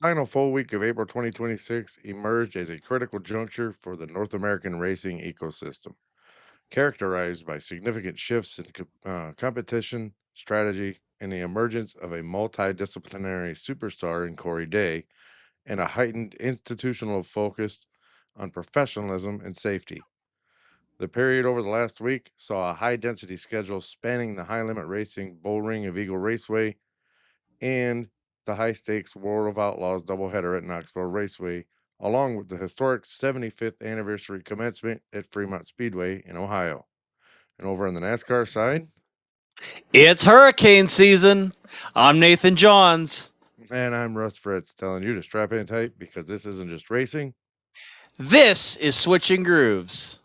Final full week of April 2026 emerged as a critical juncture for the North American racing ecosystem, characterized by significant shifts in competition, strategy, and the emergence of a multidisciplinary superstar in Corey Day, and a heightened institutional focus on professionalism and safety. The period over the last week saw a high density schedule spanning the high limit racing bull ring of Eagle Raceway and the high stakes World of Outlaws doubleheader at Knoxville Raceway, along with the historic 75th anniversary commencement at Fremont Speedway in Ohio. And over on the NASCAR side, It's hurricane season. I'm Nathan Johns. and I'm Russ Fritz telling you to strap in tight because this isn't just racing. This is Switching Grooves.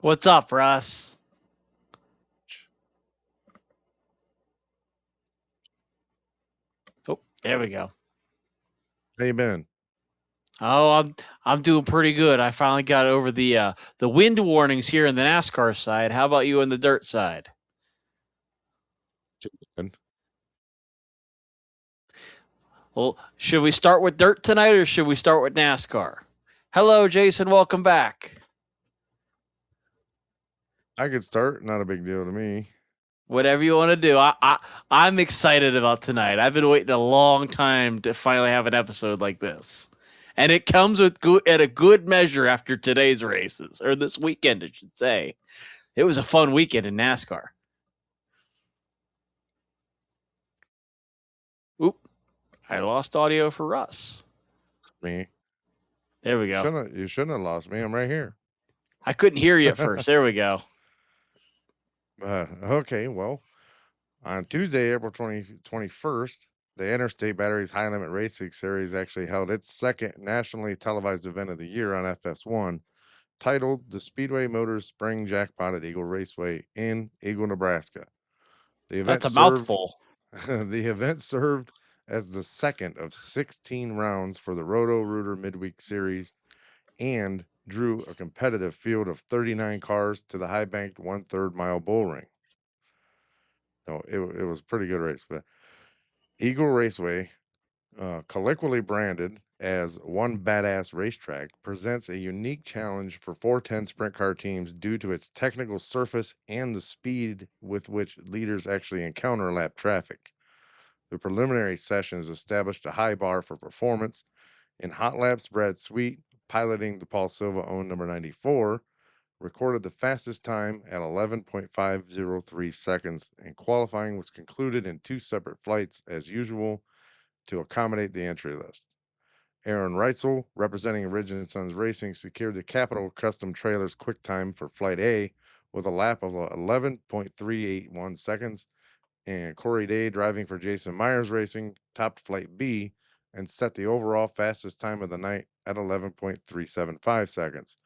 What's up, Russ? Oh, there we go. How you been? Oh, I'm doing pretty good. I finally got over the wind warnings here in the NASCAR side. How about you on the dirt side? Good. Well, should we start with dirt tonight or should we start with NASCAR? Hello, Jason. Welcome back. I could start, not a big deal to me. Whatever you want to do. I'm excited about tonight. I've been waiting a long time to finally have an episode like this. And it comes with good at a good measure after today's races, or this weekend, I should say. It was a fun weekend in NASCAR. Oop, I lost audio for Russ. Me. There we go. You shouldn't have lost me. I'm right here. I couldn't hear you at first. There we go. Okay, well, on Tuesday, April 21st, the Interstate Batteries High Limit Racing Series actually held its second nationally televised event of the year on FS1, titled the Speedway Motors Spring Jackpot at Eagle Raceway in Eagle, Nebraska. The event That's a served mouthful. the event served as the second of 16 rounds for the Roto Rooter Midweek Series and drew a competitive field of 39 cars to the high banked 1/3 mile bull ring. No, it was a pretty good race. But Eagle Raceway, colloquially branded as One Badass Racetrack, presents a unique challenge for 410 sprint car teams due to its technical surface and the speed with which leaders actually encounter lap traffic. The preliminary sessions established a high bar for performance. In hot laps, Brad Sweet, piloting the Paul Silva owned number 94, recorded the fastest time at 11.503 seconds, and qualifying was concluded in two separate flights as usual to accommodate the entry list. Aaron Reitzel, representing Origin Sons Racing, secured the Capital Custom Trailers quick time for Flight A with a lap of 11.381 seconds, and Corey Day, driving for Jason Myers Racing, topped Flight B and set the overall fastest time of the night at 11.375 seconds.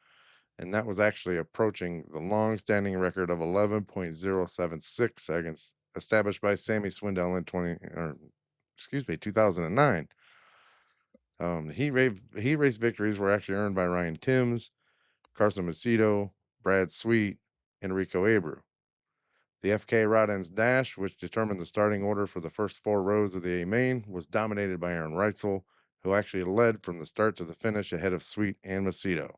And that was actually approaching the long-standing record of 11.076 seconds established by Sammy Swindell in 2009. Heat race victories were actually earned by Ryan Timms, Carson Macedo, Brad Sweet, and Rico Abreu. The FK Rod Ends Dash, which determined the starting order for the first four rows of the A main, was dominated by Aaron Reitzel, who actually led from the start to the finish ahead of Sweet and Macedo.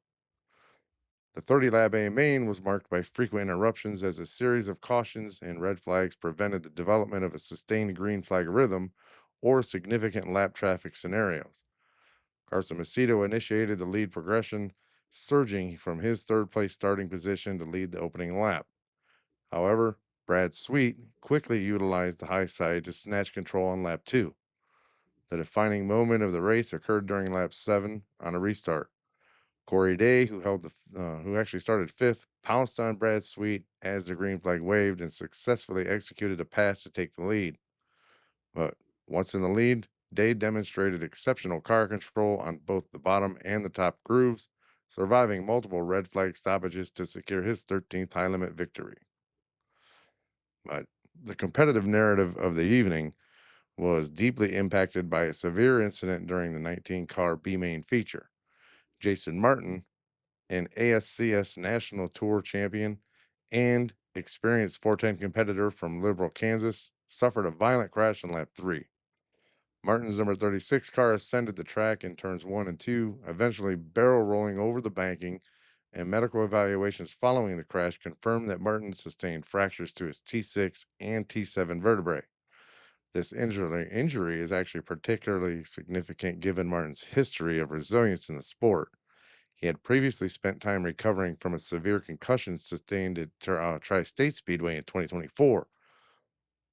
The 30 lap A main was marked by frequent interruptions as a series of cautions and red flags prevented the development of a sustained green flag rhythm or significant lap traffic scenarios. Carson Macedo initiated the lead progression, surging from his third place starting position to lead the opening lap. However, Brad Sweet quickly utilized the high side to snatch control on lap 2. The defining moment of the race occurred during lap 7 on a restart. Corey Day, who actually started fifth, pounced on Brad Sweet as the green flag waved and successfully executed a pass to take the lead. But once in the lead, Day demonstrated exceptional car control on both the bottom and the top grooves, surviving multiple red flag stoppages to secure his 13th high limit victory. But the competitive narrative of the evening was deeply impacted by a severe incident during the 19 car B main feature. Jason Martin, an ASCS National Tour champion and experienced 410 competitor from Liberal, Kansas, suffered a violent crash in lap 3. Martin's number 36 car ascended the track in turns 1 and 2, eventually barrel rolling over the banking, and medical evaluations following the crash confirmed that Martin sustained fractures to his T6 and T7 vertebrae. This injury is actually particularly significant given Martin's history of resilience in the sport. He had previously spent time recovering from a severe concussion sustained at Tri State Speedway in 2024.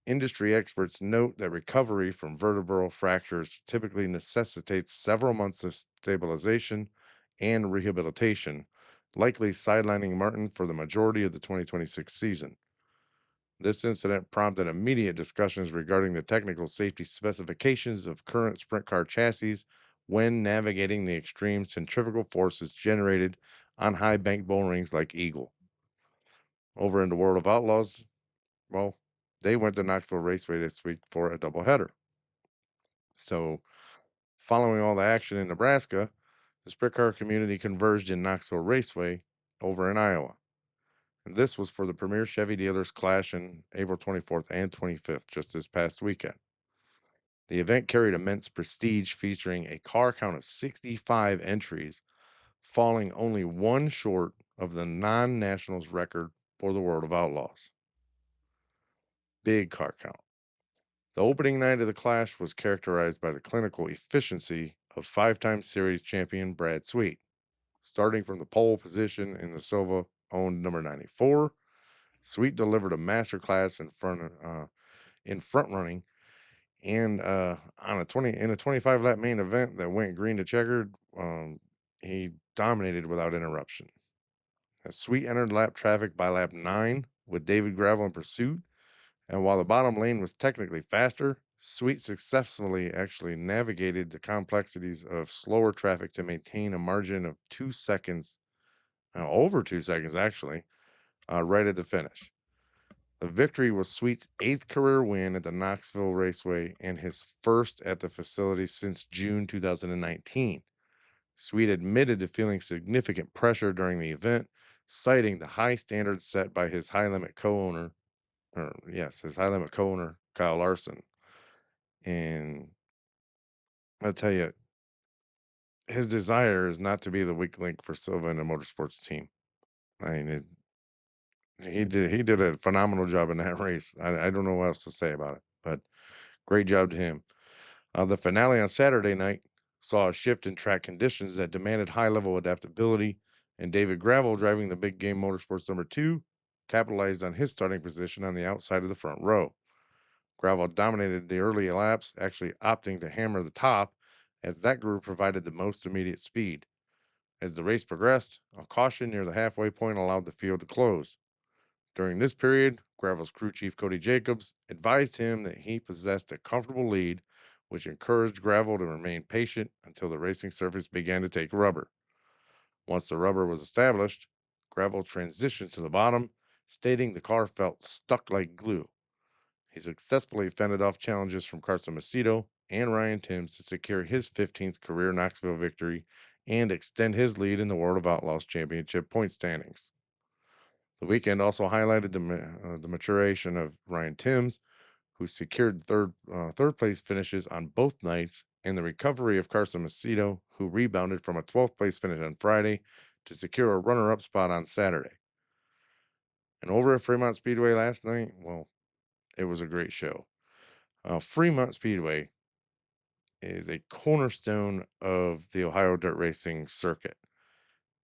Industry experts note that recovery from vertebral fractures typically necessitates several months of stabilization and rehabilitation, likely sidelining Martin for the majority of the 2026 season. This incident prompted immediate discussions regarding the technical safety specifications of current sprint car chassis when navigating the extreme centrifugal forces generated on high bank bull rings like Eagle. Over in the World of Outlaws, well, they went to Knoxville Raceway this week for a doubleheader. So, following all the action in Nebraska, the sprint car community converged in Knoxville Raceway over in Iowa. And this was for the Premier Chevy Dealers Clash in April 24th and 25th, just this past weekend. The event carried immense prestige, featuring a car count of 65 entries, falling only one short of the non nationals record for the World of Outlaws. Big car count. The opening night of the Clash was characterized by the clinical efficiency of 5 time series champion Brad Sweet. Starting from the pole position in the Silva owned number 94, Sweet delivered a masterclass in front running, and on a 25 lap main event that went green to checkered, he dominated without interruption. Sweet entered lap traffic by lap 9 with David Gravel in pursuit, and while the bottom lane was technically faster, Sweet successfully actually navigated the complexities of slower traffic to maintain a margin of 2 seconds, over 2 seconds actually, right at the finish. The victory was Sweet's 8th career win at the Knoxville Raceway and his first at the facility since June 2019. Sweet admitted to feeling significant pressure during the event, citing the high standards set by his high limit co-owner, Kyle Larson. And I'll tell you, his desire is not to be the weak link for Silva in the motorsports team. I mean, he did a phenomenal job in that race. I don't know what else to say about it, but great job to him. The finale on Saturday night saw a shift in track conditions that demanded high level adaptability, and David Gravel, driving the big game motorsports number 2, capitalized on his starting position on the outside of the front row. Gravel dominated the early laps, actually opting to hammer the top, as that group provided the most immediate speed. As the race progressed, a caution near the halfway point allowed the field to close. During this period, Gravel's crew chief Cody Jacobs advised him that he possessed a comfortable lead, which encouraged Gravel to remain patient until the racing surface began to take rubber. Once the rubber was established, Gravel transitioned to the bottom, stating the car felt stuck like glue. He successfully fended off challenges from Carson Macedo and Ryan Timms to secure his 15th career Knoxville victory and extend his lead in the World of Outlaws Championship point standings. The weekend also highlighted the maturation of Ryan Timms, who secured third place finishes on both nights, and the recovery of Carson Macedo, who rebounded from a 12th place finish on Friday to secure a runner up spot on Saturday. And over at Fremont Speedway last night, well, it was a great show. Fremont Speedway is a cornerstone of the Ohio dirt racing circuit.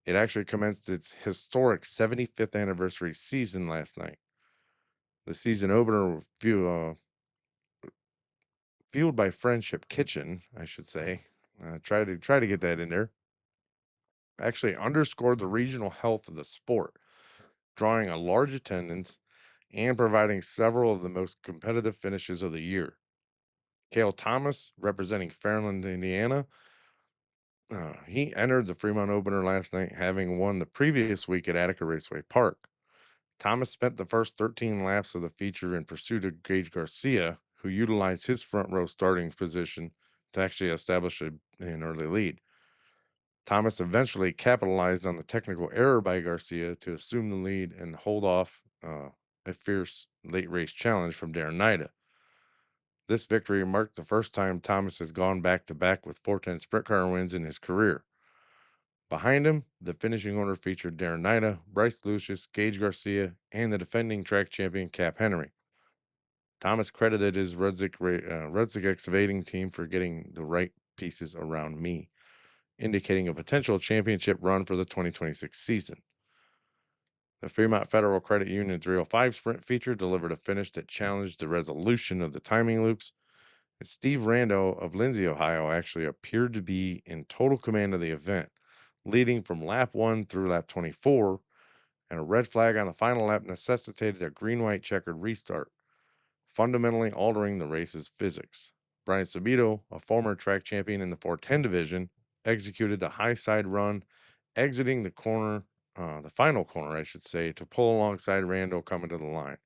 It actually commenced its historic 75th anniversary season last night. The season opener, fueled by Friendship Kitchen, I should say, try to get that in there, actually underscored the regional health of the sport, drawing a large attendance and providing several of the most competitive finishes of the year. Cale Thomas, representing Fairland, Indiana, he entered the Fremont opener last night, having won the previous week at Attica Raceway Park. Thomas spent the first 13 laps of the feature in pursuit of Gage Garcia, who utilized his front row starting position to actually establish an early lead. Thomas eventually capitalized on the technical error by Garcia to assume the lead and hold off a fierce late race challenge from Darren Nida. This victory marked the first time Thomas has gone back to back with 410 sprint car wins in his career. Behind him, the finishing order featured Darren Nida, Bryce Lucius, Gage Garcia, and the defending track champion Cap Henry. Thomas credited his Rudzik excavating team for getting the right pieces around me, indicating a potential championship run for the 2026 season. The Fremont Federal Credit Union 305 sprint feature delivered a finish that challenged the resolution of the timing loops. And Steve Rando of Lindsay, Ohio, actually appeared to be in total command of the event, leading from lap 1 through lap 24, and a red flag on the final lap necessitated a green-white checkered restart, fundamentally altering the race's physics. Brian Sabito, a former track champion in the 410 division, executed the high side run, exiting the final corner, I should say, to pull alongside Rando coming to the line.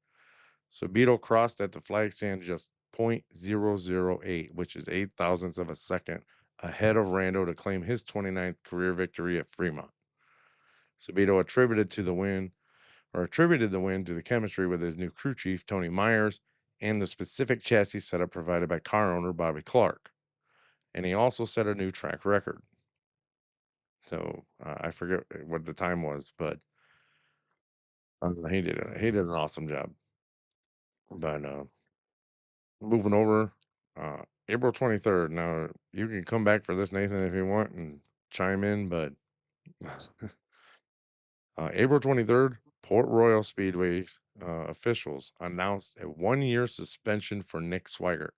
Sabito crossed at the flag stand just .008, which is 8 thousandths of a second ahead of Rando to claim his 29th career victory at Fremont. Sabito attributed the win to the chemistry with his new crew chief, Tony Myers, and the specific chassis setup provided by car owner Bobby Clark. And he also set a new track record. So I forget what the time was, but he did an awesome job. But moving over, April 23rd. Now you can come back for this, Nathan, if you want and chime in. But April 23rd, Port Royal Speedway's officials announced a 1-year suspension for Nick Swigert,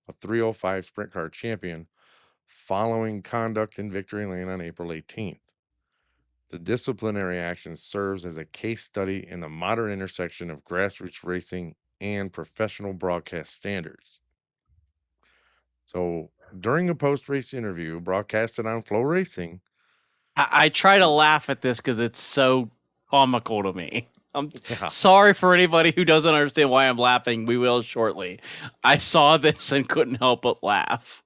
a 305 sprint car champion, following conduct in Victory Lane on April 18th. The disciplinary action serves as a case study in the modern intersection of grassroots racing and professional broadcast standards. So, during a post race interview broadcasted on Flow Racing, I try to laugh at this because it's so comical to me. I'm yeah, sorry for anybody who doesn't understand why I'm laughing. We will shortly. I saw this and couldn't help but laugh.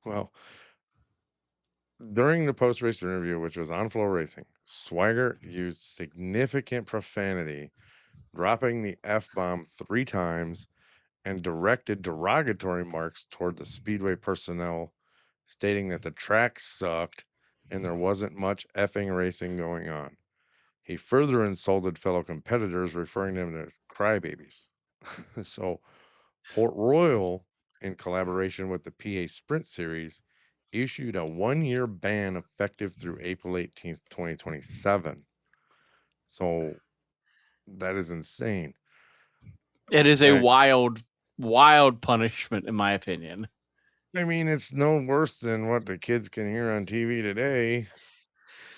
well, during the post race interview, which was on Flow Racing, Swigert used significant profanity, dropping the F bomb 3 times, and directed derogatory marks toward the Speedway personnel, stating that the track sucked and there wasn't much effing racing going on. He further insulted fellow competitors, referring to them as crybabies. So, Port Royal, in collaboration with the PA Sprint Series, issued a 1-year ban effective through April 18th, 2027. So, that is insane. It is a And wild, wild punishment, in my opinion. I mean, it's no worse than what the kids can hear on TV today.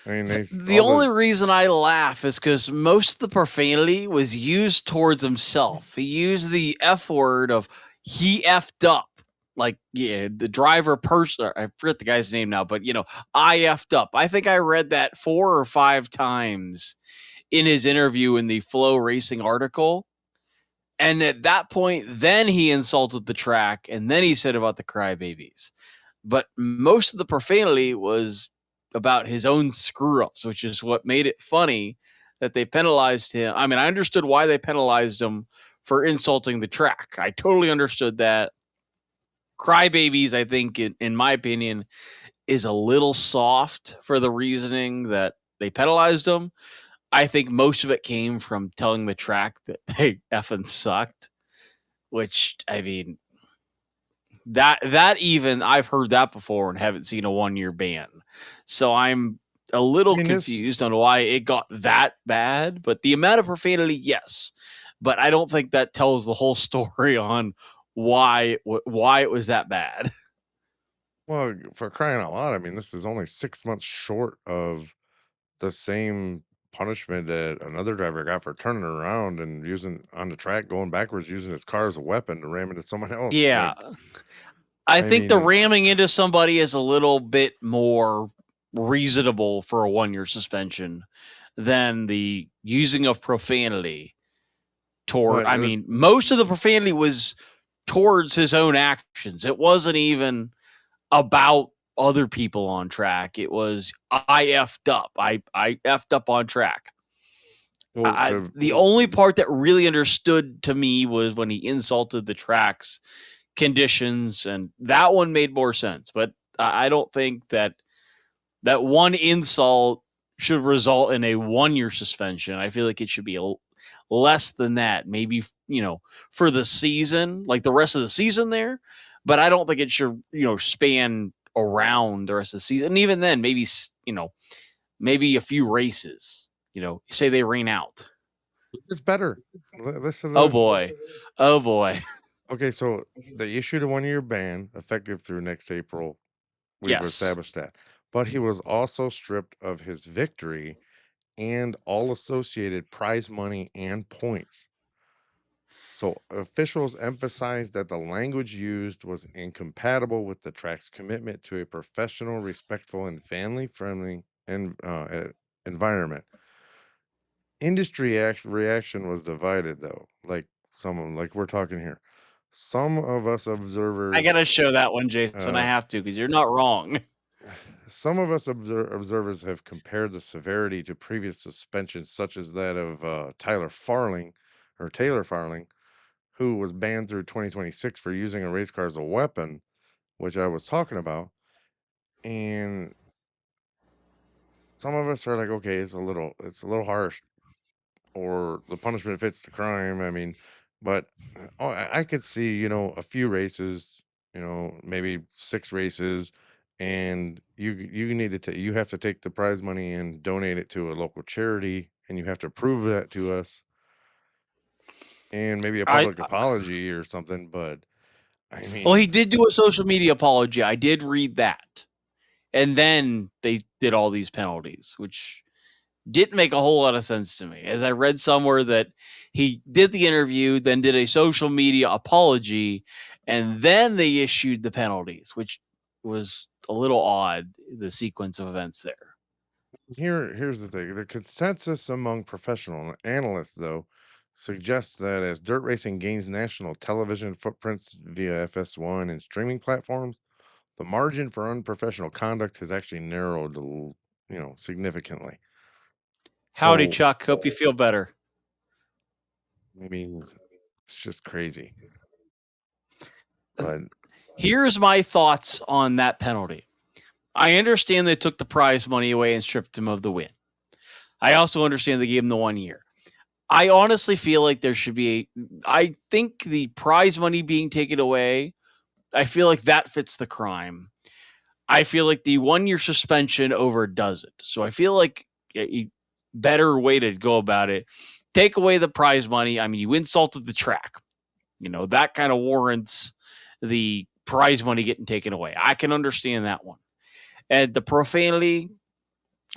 I mean, The all the only reason I laugh is because most of the profanity was used towards himself. He used the F word of he effed up. Like, yeah, the driver person, I forget the guy's name now, but I effed up. I think I read that 4 or 5 times in his interview in the Flow Racing article. And at that point, then he insulted the track and then he said about the crybabies. But most of the profanity was about his own screw ups, which is what made it funny that they penalized him. I mean, I understood why they penalized him for insulting the track. I totally understood that. Crybabies, I think, in my opinion, is a little soft for the reasoning that they penalized them. I think most of it came from telling the track that they effing sucked, which I mean that even I've heard that before and haven't seen a 1 year ban. So I'm a I little mean, this confused on why it got that bad, but the amount of profanity, yes. But I don't think that tells the whole story on why it was that bad. well, for crying out loud, I mean, this is only 6 months short of the same punishment that another driver got for turning around and using on the track, going backwards, using his car as a weapon to ram into someone else. Yeah. Like, I I think the mean, ramming into somebody is a little bit more reasonable for a 1 year suspension than the using of profanity toward. but I mean, most of the profanity was towards his own actions. It wasn't even about other people on track. It was I effed up. I effed up on track. well, to The only part that really understood to me was when he insulted the track's conditions, and that one made more sense. But I don't think that that one insult should result in a 1 year suspension. I feel like it should be less than that. Maybe, for the season, like the rest of the season there. But I don't think it should, span around the rest of the season. And even then, maybe, maybe a few races, say they rain out. it's better. Listen to Oh this. boy. Oh boy. Okay, so they issued a 1 year ban effective through next April. We've Yes. established that. But he was also stripped of his victory and all associated prize money and points. So officials emphasized that the language used was incompatible with the track's commitment to a professional, respectful, and family-friendly environment. Industry reaction was divided, though. Like we're talking here. Some of us I observers, gotta show that one, Jason. I uh, have to because you're not wrong. some of us observers have compared the severity to previous suspensions, such as that of Taylor Farling, who was banned through 2026 for using a race car as a weapon, which I was talking about. And some of us are like, okay, it's a little harsh, or the punishment fits the crime. I mean, but I could see, a few races, maybe 6 races, and you have to take the prize money and donate it to a local charity, and you have to prove that to us, and maybe a I public apology or something. But I Well, he mean, did do a social media apology. I did read that. And then they did all these penalties, which didn't make a whole lot of sense to me. As I read somewhere that he did the interview, then did a social media apology, and then they issued the penalties, which was a little odd, the sequence of events there. here's the thing. The consensus among professional analysts, though, suggests that as dirt racing gains national television footprints via FS1 and streaming platforms, the margin for unprofessional conduct has actually narrowed, significantly. Howdy, So, Chuck. Hope you feel better. I mean, it's just crazy. But Here's my thoughts on that penalty. I understand they took the prize money away and stripped him of the win. I also understand they gave him the 1 year. I honestly feel like there should be I think the prize money being taken away, I feel like that fits the crime. I feel like the 1 year suspension overdoes it. So I feel like a better way to go about it, take away the prize money. I mean, you insulted the track. That kind of warrants the prize money getting taken away. I can understand that one. And the profanity,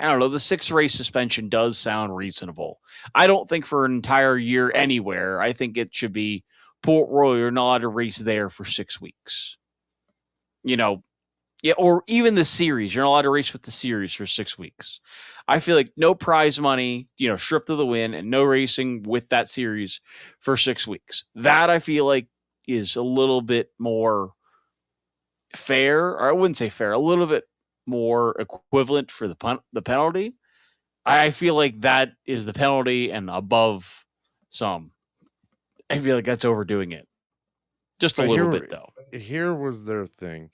I don't know, the 6 race suspension does sound reasonable. I don't think for an entire year anywhere. I think it should be Port Royal, you're not allowed to race there for 6 weeks. You know, yeah, or even the series. You're not allowed to race with the series for 6 weeks. I feel like no prize money, stripped of the win, and no racing with that series for 6 weeks. That I feel like is a little bit more fair, or I wouldn't say fair, a little bit more equivalent for the penalty. I feel like that is the penalty and above some. I feel like that's overdoing it. Just a but little bit here though. here was their thing,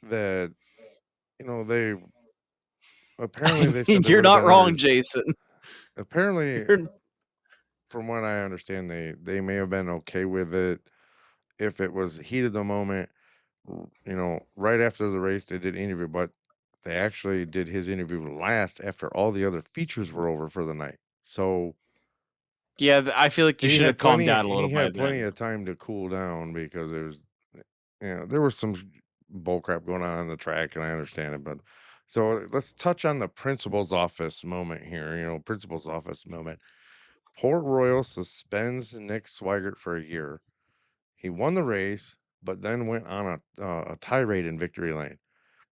that, they apparently I they mean, said there you're would have not been wrong, other. Jason. Apparently, You're, from what I understand, they may have been okay with it if it was heat of the moment. Right after the race, they did interview, but they actually did his interview last after all the other features were over for the night. So yeah, I feel like you should have calmed down a little he by had plenty then. of time to cool down because there was some bull crap going on the track, and I understand it. But so let's touch on the principal's office moment here. Principal's office moment. Port Royal suspends Nick Swigert for a year. He won the race, but then went on a tirade in victory lane.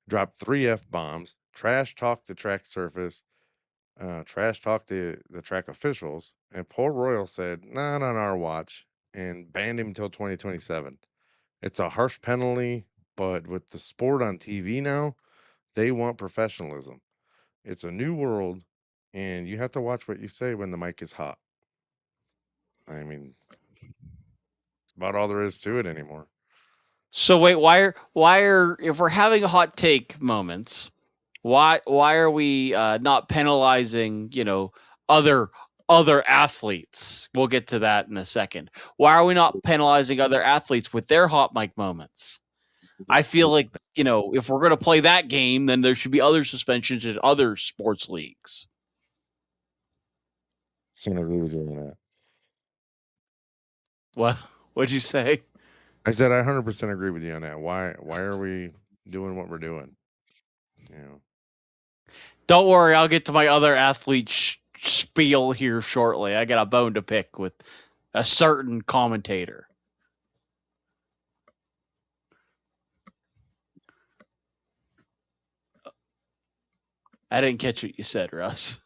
Dropped three F bombs, trash talked the track surface, trash talked the track officials, and Port Royal said, "Not on our watch," and banned him until 2027. It's a harsh penalty, but with the sport on TV now, they want professionalism. It's a new world, and you have to watch what you say when the mic is hot. I mean, about all there is to it anymore. So wait, why are if we're having hot take moments, why are we not penalizing other other athletes? We'll get to that in a second. Why are we not penalizing other athletes with their hot mic moments? I feel like if we're going to play that game, then there should be other suspensions in other sports leagues. So I agree with you on that. What what'd you say? I said I 100% agree with you on that. Why are we doing what we're doing? You know. Don't worry, I'll get to my other athlete spiel here shortly. I got a bone to pick with a certain commentator. I didn't catch what you said, Russ.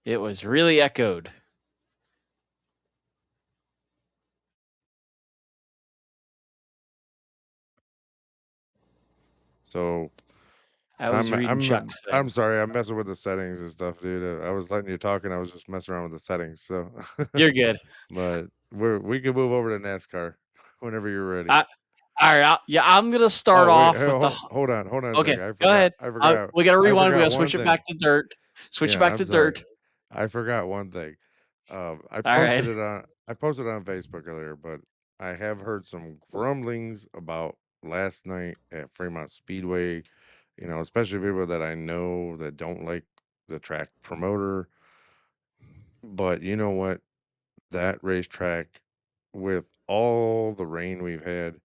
It was really echoed. So I was I'm reading I'm Chuck's I'm thing. sorry. I'm messing with the settings and stuff, dude. I was letting you talk, and I was just messing around with the settings. So, You're good. but we can move over to NASCAR whenever you're ready. I, all right. Yeah, I'm gonna start Oh wait, off with the. hold on a Okay, second. I go forgot. ahead. I forgot. We got to I rewind. We got forgot to one switch it thing. back to dirt. Switch it Yeah, back I'm to sorry. dirt. I forgot one thing. All right. I posted it on Facebook earlier, but I have heard some grumblings about last night at Fremont Speedway. Especially people that I know that don't like the track promoter. But you know what? That racetrack, with all the rain we've had,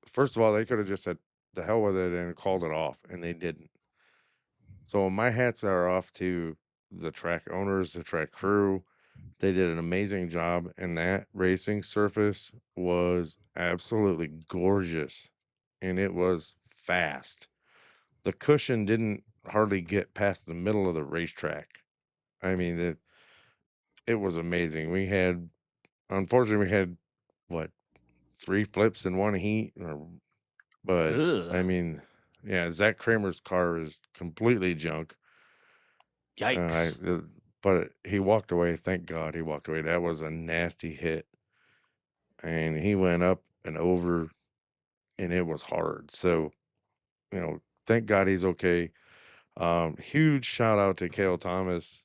first of all, they could have just said the hell with it and called it off, and they didn't. So my hats are off to the track owners, the track crew. They did an amazing job, and that racing surface was absolutely gorgeous, and it was fast. The cushion didn't hardly get past the middle of the racetrack. I mean, it was amazing. Unfortunately, we had what, three flips in one heat, but Ugh. I mean, yeah, Zach Kramer's car is completely junk. Uh, I, Yikes. uh, but he walked away. Thank God he walked away. That was a nasty hit, and he went up and over, and it was hard. So, thank God he's okay. Huge shout out to Cale Thomas.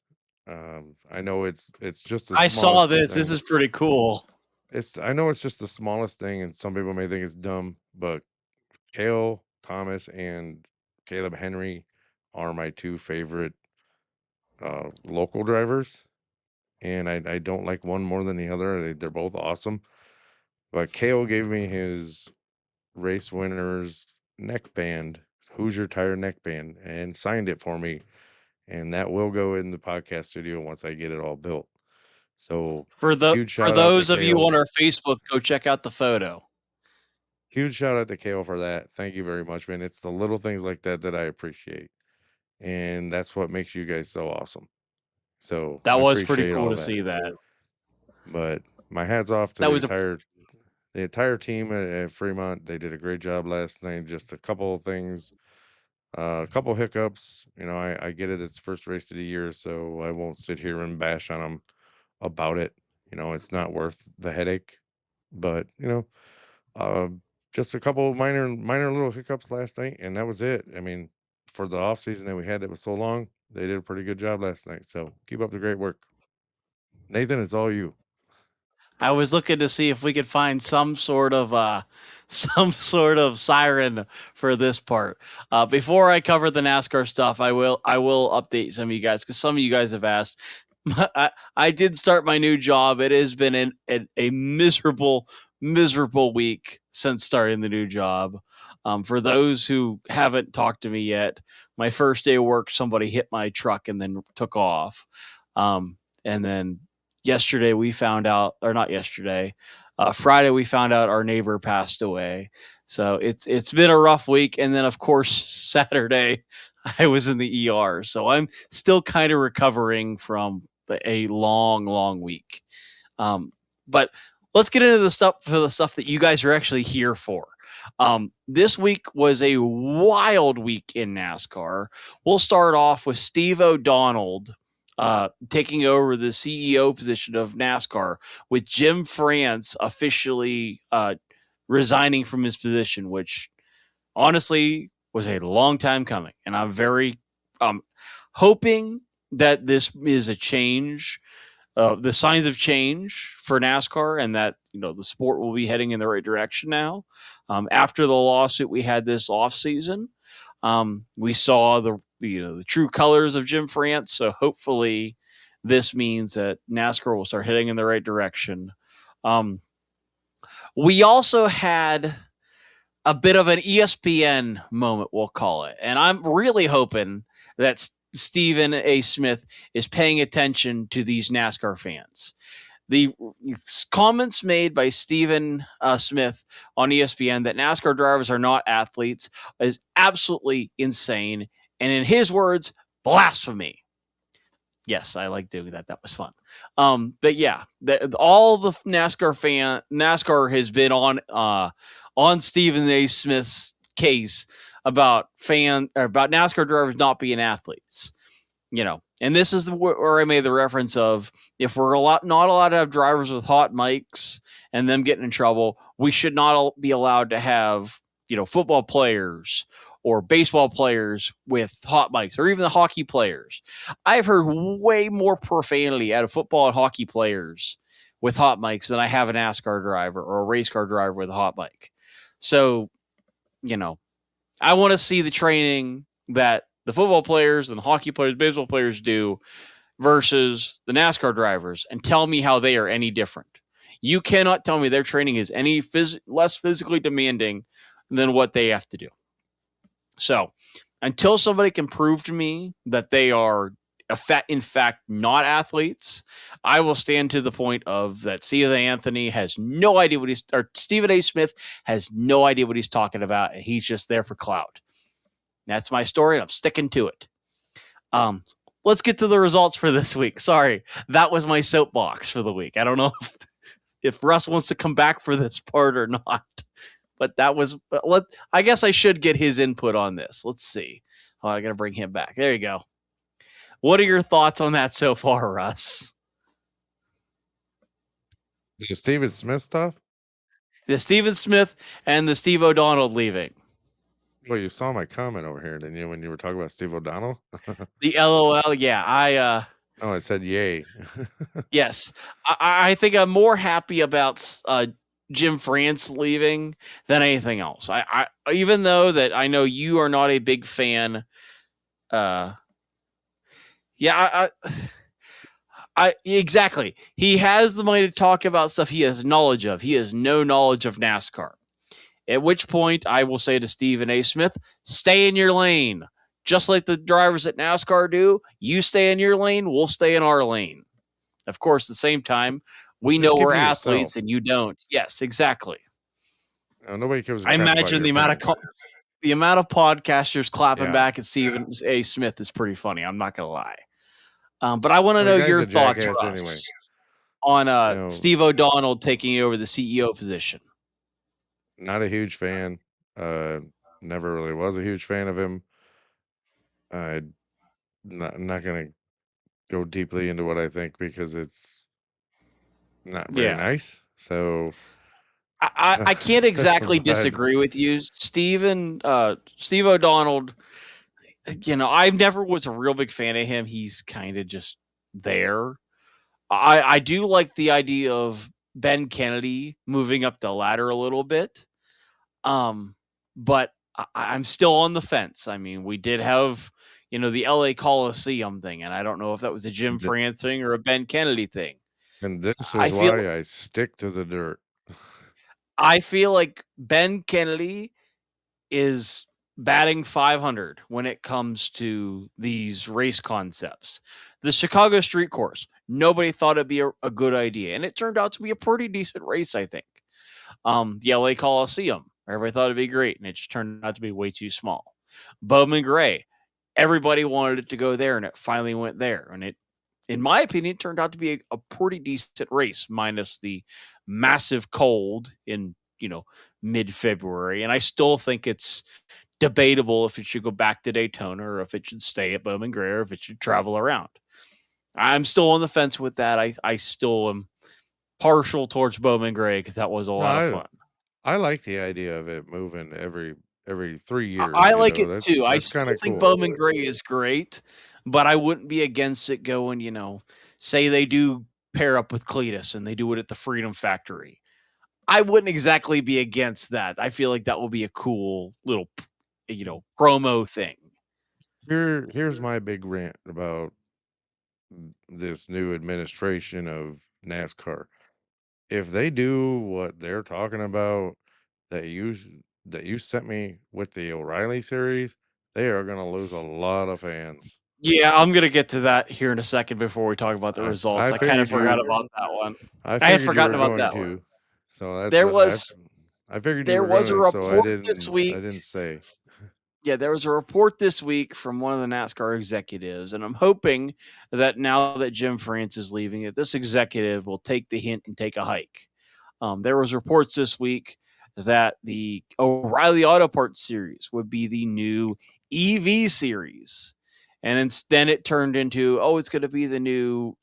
I know it's just the I saw smallest this. This thing. is pretty cool. I know it's just the smallest thing, and some people may think it's dumb, but Cale Thomas and Caleb Henry are my two favorite local drivers, and I don't like one more than the other. They're both awesome. But Cale gave me his race winners neckband, Hoosier Tire neckband, and signed it for me. And that will go in the podcast studio once I get it all built. So huge For shout out to those of you Cale. on our Facebook, go check out the photo. Huge shout out to Cale for that. Thank you very much, man. It's the little things like that that I appreciate. And that's what makes you guys so awesome. So That I was pretty appreciate cool all to that. see that. But my hat's off to That was a the entire team at Fremont. They did a great job last night. Just a couple of things, a couple hiccups. I get it. It's the first race of the year, so I won't sit here and bash on them about it. It's not worth the headache. But Uh, just a couple of minor little hiccups last night, and that was it. I mean, for the off season that we had that was so long, they did a pretty good job last night. So keep up the great work. Nathan, it's all you. I was looking to see if we could find some sort of some sort of siren for this part. Before I cover the NASCAR stuff, I will update some of you guys because some of you guys have asked. I did start my new job. It has been a miserable week since starting the new job. For those who haven't talked to me yet, my first day of work, somebody hit my truck and then took off. And then yesterday we found out, or not yesterday, Friday we found out our neighbor passed away. So it's been a rough week, and then of course Saturday I was in the ER. So I'm still kind of recovering from a long week. But let's get into the stuff that you guys are actually here for. This week was a wild week in NASCAR. We'll start off with Steve O'Donnell taking over the CEO position of NASCAR, with Jim France officially resigning from his position, which honestly was a long time coming. And I'm very hoping that this is a change, the signs of change for NASCAR, and that the sport will be heading in the right direction now. After the lawsuit we had this off season, we saw the true colors of Jim France. So hopefully, this means that NASCAR will start heading in the right direction. Um, we also had a bit of an ESPN moment, we'll call it, and I'm really hoping that Stephen A. Smith is paying attention to these NASCAR fans. The comments made by Stephen Smith on ESPN that NASCAR drivers are not athletes is absolutely insane. And in his words, blasphemy. Yes, I like doing that. That was fun. But yeah, all the NASCAR has been on Stephen A. Smith's case about about NASCAR drivers not being athletes. And this is where I made the reference of, if we're not allowed to have drivers with hot mics and them getting in trouble, we should not be allowed to have football players or baseball players with hot mics, or even the hockey players. I've heard way more profanity out of football and hockey players with hot mics than I have a NASCAR driver or a race car driver with a hot mic. So, I want to see the training that the football players and hockey players, baseball players do versus the NASCAR drivers, and tell me how they are any different. You cannot tell me their training is any less physically demanding than what they have to do. So until somebody can prove to me that they are in fact not athletes, I will stand to the point of that Stephen Anthony has no idea or Stephen A. Smith has no idea what he's talking about, and he's just there for clout. That's my story, and I'm sticking to it. Let's get to the results for this week. Sorry, that was my soapbox for the week. I don't know if Russ wants to come back for this part or not, but that was. I guess I should get his input on this. Let's see. Oh, I got to bring him back. There you go. What are your thoughts on that so far, Russ? The Steven Smith stuff. The Stephen Smith and the Steve O'Donnell leaving. Well, you saw my comment over here, didn't you, when you were talking about Steve O'Donnell? The LOL, yeah. No, I said yay. Yes, I think I'm more happy about Jim France leaving than anything else. I even though that I know you are not a big fan. Yeah, I exactly. He has the money to talk about stuff he has knowledge of. He has no knowledge of NASCAR. At which point, I will say to Stephen A. Smith, stay in your lane. Just like the drivers at NASCAR do, you stay in your lane, we'll stay in our lane. Of course, at the same time, we know Just keep we're to yourself. athletes and you don't. Yes, exactly. Nobody gives a I crap about imagine your opinion. the amount of podcasters clapping Yeah. back at Stephen A. Smith is pretty funny. I'm not going to lie. But I want to Well, the know guy's your a thoughts, jackass anyway. Russ, on You know, Steve O'Donnell taking over the CEO position. not a huge fan. Uh, Never really was a huge fan of him. I not gonna go deeply into what I think because it's not very Yeah. nice. So I can't exactly but disagree with you, Steve O'Donnell. I never was a real big fan of him. He's kind of just there. I do like the idea of Ben Kennedy moving up the ladder a little bit. But I'm still on the fence. I mean, we did have, the LA Coliseum thing, and I don't know if that was a Jim th- France thing or a Ben Kennedy thing. and this I is feel why I stick to the dirt. I feel like Ben Kennedy is batting 500 when it comes to these race concepts. The Chicago Street Course, nobody thought it'd be a good idea, and it turned out to be a pretty decent race, I think. The LA Coliseum, everybody thought it'd be great, and it just turned out to be way too small. Bowman Gray, everybody wanted it to go there, and it finally went there, and it, in my opinion, turned out to be a pretty decent race, minus the massive cold in mid-February, and I still think it's debatable if it should go back to Daytona or if it should stay at Bowman Gray or if it should travel around. I'm still on the fence with that. I still am partial towards Bowman Gray because that was a No, lot of fun. I like the idea of it moving every 3 years. I like it too. I That's kind still of think cool. Bowman Gray is great, but I wouldn't be against it going, say they do pair up with Cletus and they do it at the Freedom Factory. I wouldn't exactly be against that. I feel like that will be a cool little, promo thing. Here's my big rant about this new administration of NASCAR. If they do what they're talking about that you that you sent me with the O'Reilly series, they are going to lose a lot of fans. Yeah, I'm gonna get to that here in a second before we talk about the I results. I I kind of figured forgot you about that one. I I had figured you forgotten were about going that one. to. So There that's was I figured you there were was a going to, so report this I week. didn't say. Yeah, there was a report this week from one of the NASCAR executives, and I'm hoping that now that Jim France is leaving, that this executive will take the hint and take a hike. There was reports this week that the O'Reilly Auto Parts series would be the new EV series, and instead it turned into, oh, it's going to be the new,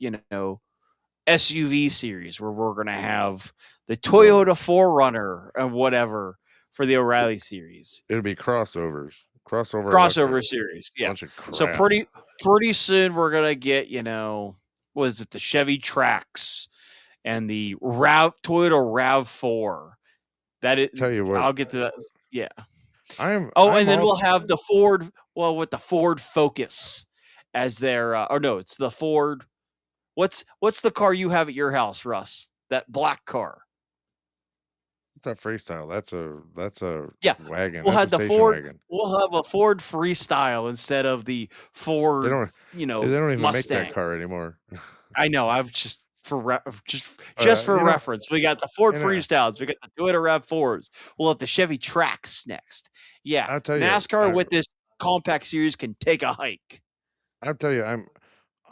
SUV series where we're going to have the No, Toyota 4Runner and whatever for the O'Reilly series. it'll be crossovers. Crossover electric. Crossover series. Yeah. Bunch of So crap. pretty soon we're gonna get, was it the Chevy Trax and the Toyota RAV4. Tell you what, I'll get to that. Yeah. Oh, I'm and then all we'll have the Ford, well, with the Ford Focus as their or no, it's the Ford. What's the car you have at your house, Russ? That black car. it's that freestyle. That's a Yeah. wagon. We'll That's a have the station Ford wagon. we'll have a Ford Freestyle instead of the They Ford, don't they don't even make that Mustang. car anymore. I know. I've just for just But for reference, we got the Ford and Freestyles, we got the Toyota Rav4s. We'll have the Chevy Trax next. Yeah, I'll tell you, NASCAR with this compact series can take a hike. I'll tell you,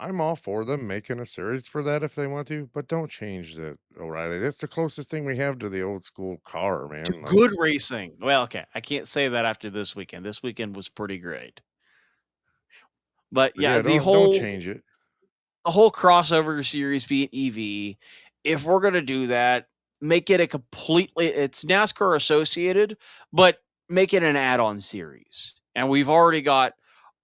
I'm all for them making a series for that if they want to, but don't change the O'Reilly. That's the closest thing we have to the old school car, To man. Like, good racing. Well, okay, I can't say that after this weekend. This weekend was pretty great. But yeah, yeah, the don't whole change it. the whole crossover series being EV, if we're going to do that, make it a completely, it's NASCAR associated, but make it an add-on series. And we've already got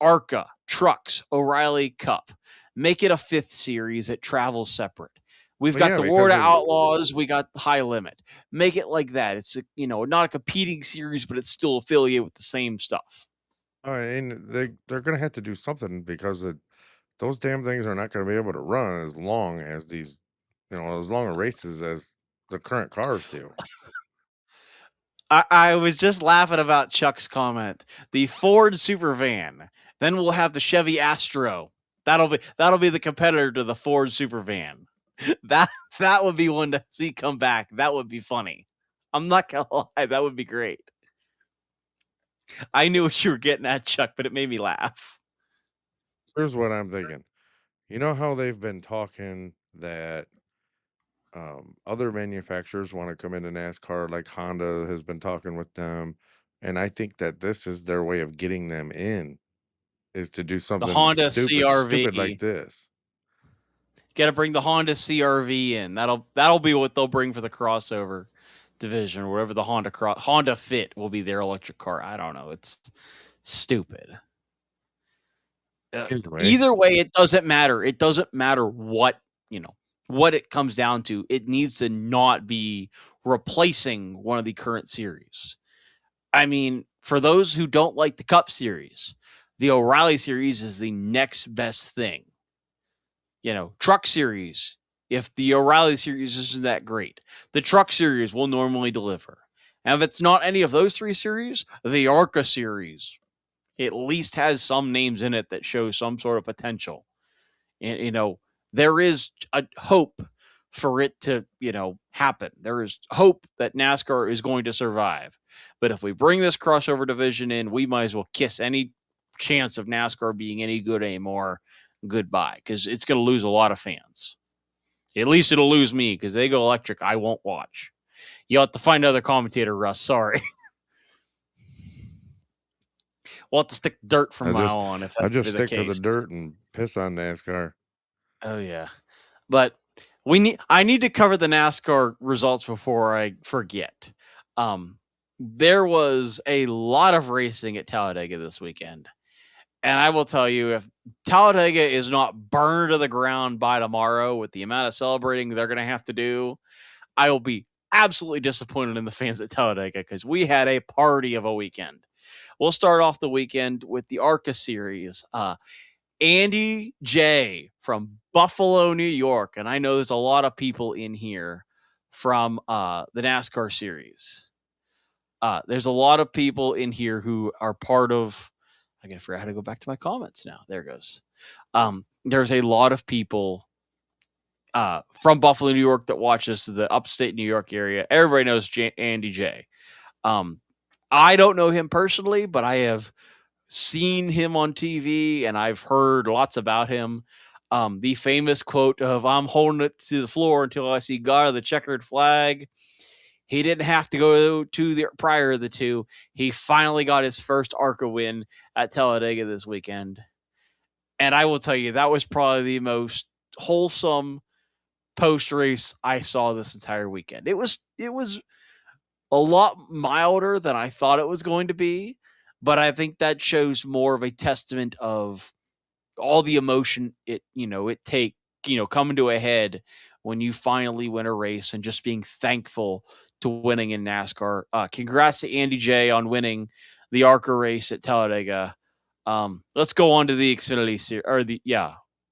ARCA, Trucks, O'Reilly Cup. Make it a fifth series that travels separate. We've Well, got yeah, the World because of Outlaws. We got High Limit. Make it like that. It's not a competing series, but it's still affiliated with the same stuff. and they're gonna have to do something because those damn things are not gonna be able to run as long as these, as long a races as the current cars do. I was just laughing about Chuck's comment. The Ford Supervan. Then we'll have the Chevy Astro. That'll be the competitor to the Ford Supervan. That that would be one to see come back. That would be funny. I'm not gonna lie, that would be great. I knew what you were getting at, Chuck, but it made me laugh. Here's what I'm thinking. You know how they've been talking that other manufacturers want to come into NASCAR, like Honda has been talking with them, and I think that this is their way of getting them in, is to do The something Honda stupid like CRV. this. Got to bring the Honda CRV in. That'll be what they'll bring for the crossover. division, or whatever the Honda Fit will be their electric car. I don't know. It's stupid. Anyway, Either way, it doesn't matter. It doesn't matter what it comes down to. It needs to not be replacing one of the current series. I mean, for those who don't like the Cup Series, the O'Reilly Series is the next best thing. Truck Series, if the O'Reilly Series isn't that great, the Truck Series will normally deliver. And if it's not any of those three series, the ARCA Series at least has some names in it that show some sort of potential. And there is a hope for it to happen. There is hope that NASCAR is going to survive. But if we bring this crossover division in, we might as well kiss any chance of NASCAR being any good anymore goodbye, because it's going to lose a lot of fans. At least it'll lose me, because they go electric. I won't watch. You'll have to find another commentator, Russ. Sorry. We'll have to stick dirt from now on if I that's just the stick to the case. dirt and piss on NASCAR. Oh yeah, but I need to cover the NASCAR results before I forget. There was a lot of racing at Talladega this weekend, and I will tell you, if Talladega is not burned to the ground by tomorrow with the amount of celebrating they're going to have to do, I will be absolutely disappointed in the fans at Talladega, because we had a party of a weekend. We'll start off the weekend with the ARCA series. Andy J from Buffalo, New York. And I know there's a lot of people in here from the NASCAR series. There's a lot of people in here who are part of. I gotta figure out how to go back to my comments now. There it goes. There's a lot of people from Buffalo, New York that watch this, the upstate New York area. Everybody knows Andy J. I don't know him personally, but I have seen him on TV and I've heard lots about him. The famous quote of "I'm holding it to the floor until I see God of the checkered flag." He didn't have to go to the prior of the two. He finally got his first ARCA win at Talladega this weekend. And I will tell you, that was probably the most wholesome post race I saw this entire weekend. It was a lot milder than I thought it was going to be, but I think that shows more of a testament of all the emotion it take coming to a head when you finally win a race, and just being thankful to winning in NASCAR. Congrats to Andy J on winning the ARCA race at Talladega. Let's go on to the Xfinity series, or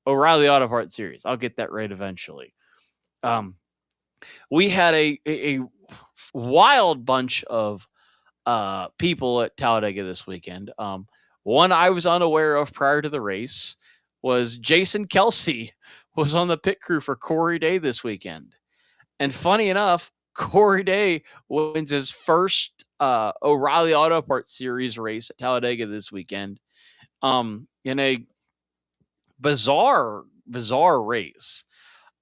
O'Reilly Auto Parts series. I'll get that right eventually. We had a wild bunch of people at Talladega this weekend. One I was unaware of prior to the race was Jason Kelsey was on the pit crew for Corey Day this weekend. And funny enough, Corey Day wins his first O'Reilly Auto Parts Series race at Talladega this weekend. In a bizarre race.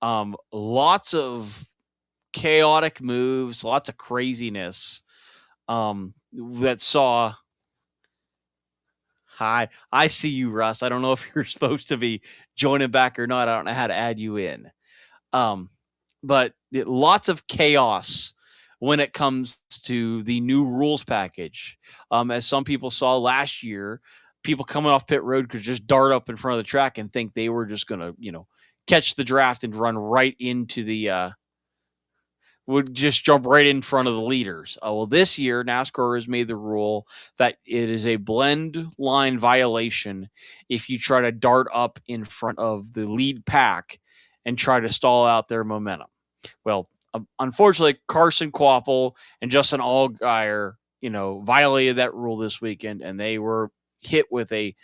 Lots of chaotic moves, lots of craziness. That saw. Hi, I see you, Russ. I don't know if you're supposed to be joining back or not. I don't know how to add you in. But lots of chaos when it comes to the new rules package. As some people saw last year, people coming off pit road could just dart up in front of the track and think they were just going to, catch the draft and run right into the would just jump right in front of the leaders. Well, this year, NASCAR has made the rule that it is a blend line violation if you try to dart up in front of the lead pack and try to stall out their momentum. Well, unfortunately, Carson Kvapil and Justin Allgaier, violated that rule this weekend, and they were hit with a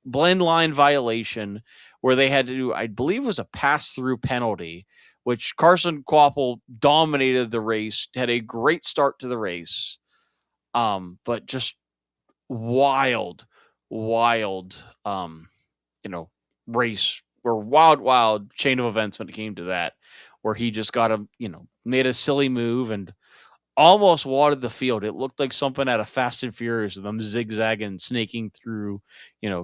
blend line violation where they had to do, I believe it was a pass-through penalty, which Carson Kvapil dominated the race, had a great start to the race, but just wild, race or wild chain of events when it came to that, where he just got made a silly move and almost watered the field. It looked like something out of Fast and Furious, them zigzagging, snaking through,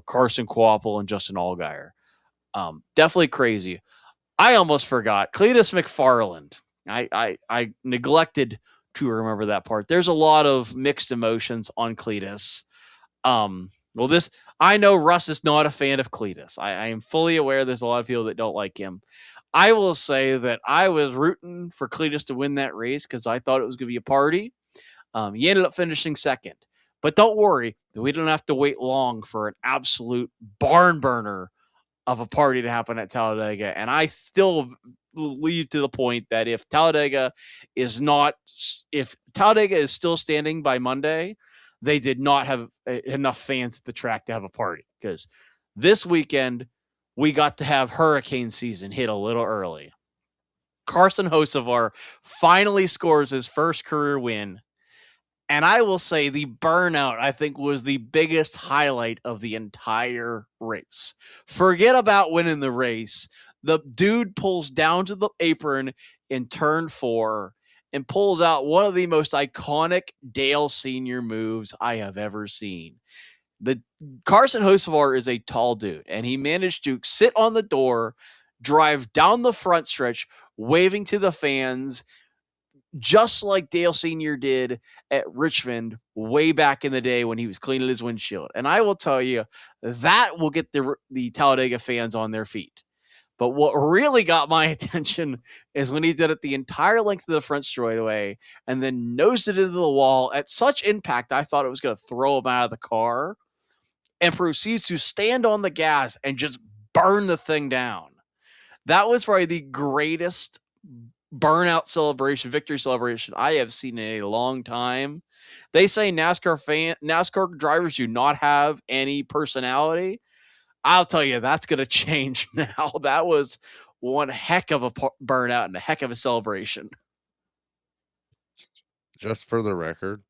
Carson Kvapil and Justin Allgaier. Definitely crazy. I almost forgot Cletus McFarland. I neglected to remember that part. There's a lot of mixed emotions on Cletus. Well, this I know Russ is not a fan of Cletus. I am fully aware there's a lot of people that don't like him. I will say that I was rooting for Cletus to win that race because I thought it was going to be a party. He ended up finishing second. But don't worry, we don't have to wait long for an absolute barn burner of a party to happen at Talladega. And I still leave to the point that if Talladega is still standing by Monday, they did not have enough fans at the track to have a party because this weekend we got to have hurricane season hit a little early. Carson Hocevar finally scores his first career win. And I will say the burnout, I think, was the biggest highlight of the entire race. Forget about winning the race. The dude pulls down to the apron in turn 4 and pulls out one of the most iconic Dale Sr. moves I have ever seen. The Carson Hocevar is a tall dude, and he managed to sit on the door, drive down the front stretch, waving to the fans, just like Dale Sr. did at Richmond way back in the day when he was cleaning his windshield. And I will tell you, that will get the Talladega fans on their feet. But what really got my attention is when he did it the entire length of the front straightaway and then nosed it into the wall at such impact, I thought it was going to throw him out of the car, and proceeds to stand on the gas and just burn the thing down. That was probably the greatest victory celebration I have seen in a long time. They say NASCAR drivers do not have any personality. I'll tell you, that's going to change now. That was one heck of a burnout and a heck of a celebration. Just for the record,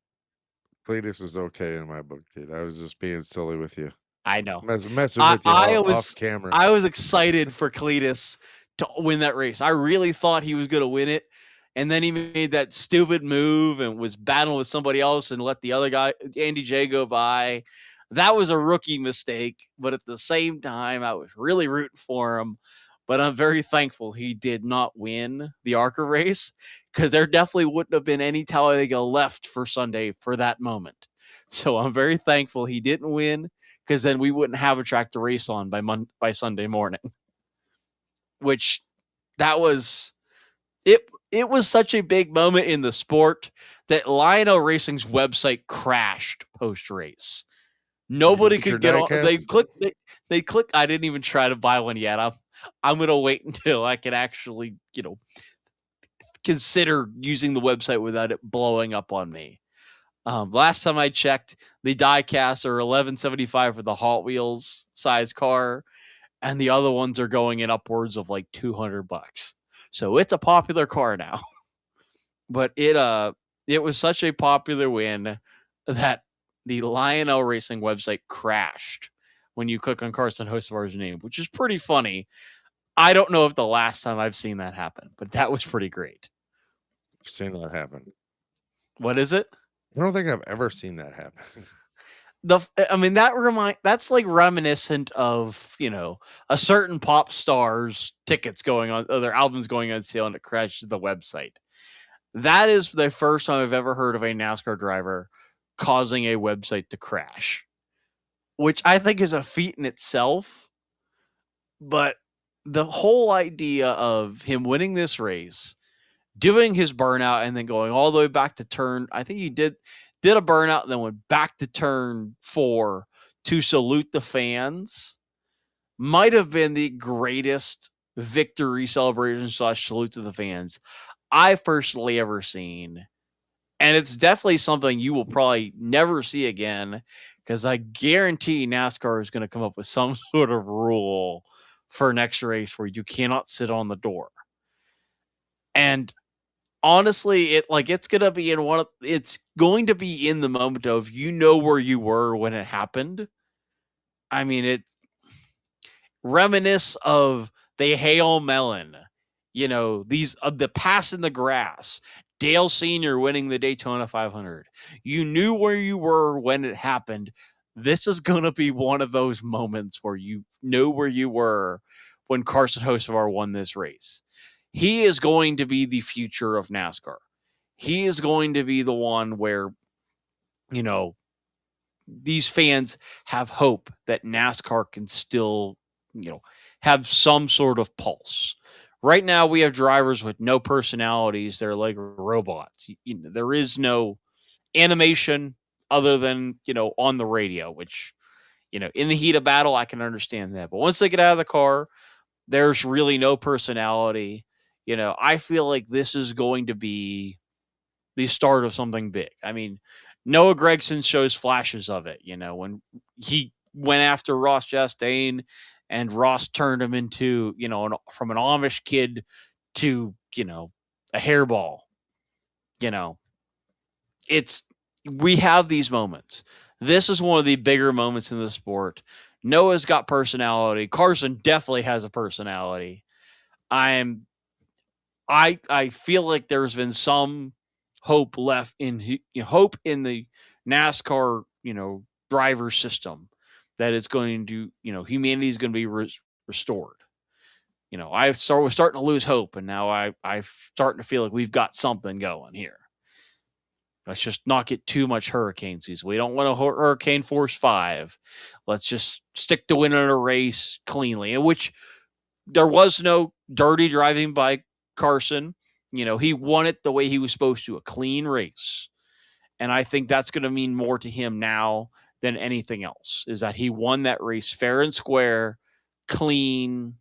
Cletus is okay in my book, dude. I was just being silly with you. I know. Messing I, with you I off was camera. I was excited for Cletus to win that race. I really thought he was going to win it. And then he made that stupid move and was battling with somebody else and let the other guy, Andy J, go by. That was a rookie mistake. But at the same time, I was really rooting for him. But I'm very thankful he did not win the ARCA race because there definitely wouldn't have been any Talladega left for Sunday for that moment. So I'm very thankful he didn't win because then we wouldn't have a track to race on by Sunday morning. Which that was it. It was such a big moment in the sport that Lionel Racing's website crashed post race. Did you Nobody get your could get on. diecast? They click. I didn't even try to buy one yet. I'm gonna wait until I can actually consider using the website without it blowing up on me. Last time I checked, the diecasts are $11.75 for the Hot Wheels size car, and the other ones are going in upwards of like $200. So it's a popular car now. But it was such a popular win that the Lionel Racing website crashed when you click on Carson Hocevar's name, which is pretty funny. I don't know if the last time I've seen that happen, but that was pretty great. I've seen that happen. What is it? I don't think I've ever seen that happen. That's like reminiscent of a certain pop star's tickets going on, or their albums going on sale, and it crashes the website. That is the first time I've ever heard of a NASCAR driver causing a website to crash, which I think is a feat in itself. But the whole idea of him winning this race, doing his burnout, and then going all the way back to turn, I think he did a burnout and then went back to turn 4 to salute the fans, might have been the greatest victory celebration / salute to the fans I've personally ever seen. And it's definitely something you will probably never see again, because I guarantee NASCAR is going to come up with some sort of rule for next race where you cannot sit on the door. And honestly, it's going to be in the moment of where you were when it happened. I mean, it reminisce of the Hail Melon, these the pass in the grass, Dale Sr. winning the Daytona 500. You knew where you were when it happened. This is going to be one of those moments where you know where you were when Carson Hocevar won this race. he is going to be the future of NASCAR. He is going to be the one where, you know, these fans have hope that NASCAR can still, have some sort of pulse. Right now, we have drivers with no personalities. They're like robots. There is no animation other than, on the radio, which, in the heat of battle, I can understand that. But once they get out of the car, there's really no personality. I feel like this is going to be the start of something big. I mean, Noah Gragson shows flashes of it, when he went after Ross Chastain and Ross turned him into, from an Amish kid to, a hairball. You know, it's we have these moments. This is one of the bigger moments in the sport. Noah's got personality. Carson definitely has a personality. I'm I feel like there's been some hope left in hope in the NASCAR, driver system that it's going to, humanity is going to be restored. We're starting to lose hope, and now I'm starting to feel like we've got something going here. Let's just not get too much hurricane season. We don't want a hurricane force 5. Let's just stick to winning a race cleanly, in which there was no dirty driving by Carson. He won it the way he was supposed to, a clean race. And I think that's going to mean more to him now than anything else, is that he won that race fair and square, clean,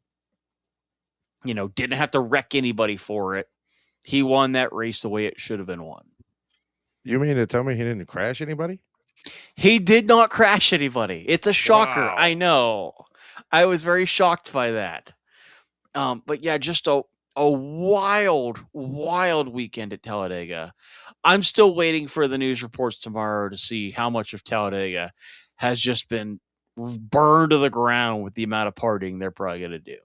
didn't have to wreck anybody for it. He won that race the way it should have been won. You mean to tell me he didn't crash anybody? He did not crash anybody. It's a shocker. Wow. I know. I was very shocked by that. But yeah, just a wild weekend at Talladega. I'm still waiting for the news reports tomorrow to see how much of Talladega has just been burned to the ground with the amount of partying they're probably going to do.